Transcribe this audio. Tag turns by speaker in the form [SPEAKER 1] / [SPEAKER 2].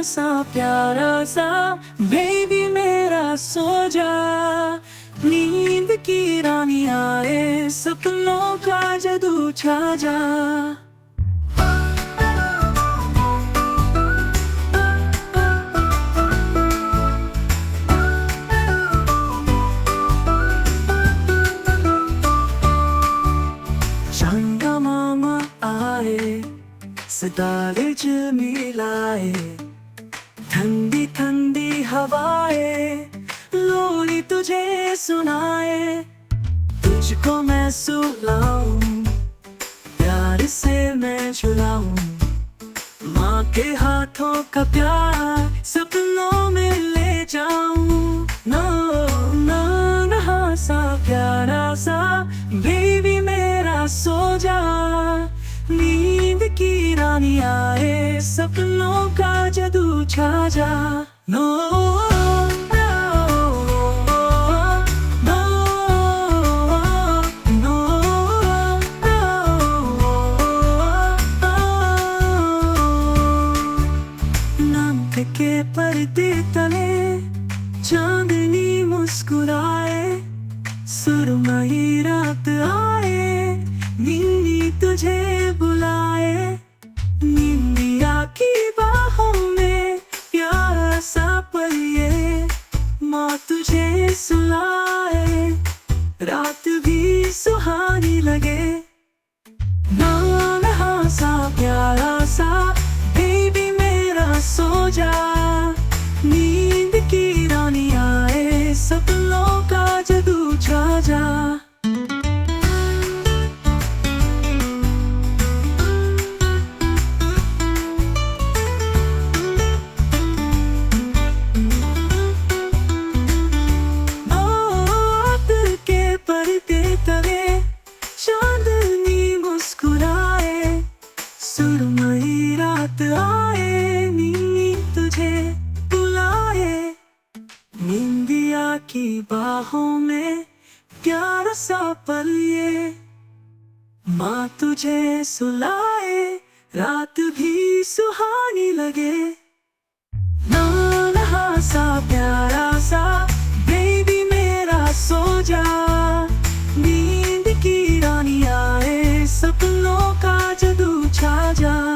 [SPEAKER 1] सा प्यारा सा बेबी मेरा सो जा। नींद की रानी आए, सपनों का जादू छा जा। चंदा मामा आए, सितारे झिलमिलाए, ठंडी ठंडी हवाएं लोरी तुझे सुनाए। तुझको मैं सुलाऊं, प्यार से मैं झुलाऊं, माँ के हाथों का प्यार सपनों में ले जाऊं। नो नो नहा सा प्यारा सा बेबी मेरा सो जा। नींद की रानी आए, सपनों का जादू छा जा। नो के पर्दे तले चांदनी मुस्कुराए, सुरमई रात आए, नींदी तुझे बुलाए। नींदिया की बाहों में प्यारा सा परिए, माँ तुझे सुलाए, रात भी सुहानी लगे। नन्हा सा प्यारा सा बेबी मेरा सो जा। नींद की रानी आए, सपनों का जादू छा जा। के पर्दे तले चांदनी मुस्कुराए, सुरमई रात आए, नींद तुझे बुलाए। नींदिया की बाहों में प्यारा सा पल ये, माँ तुझे सुलाए, रात भी सुहानी लगे। नन्हा सा प्यारा सा बेबी मेरा सो जा। नींद की रानी आए, सपनों का जादू छा जा।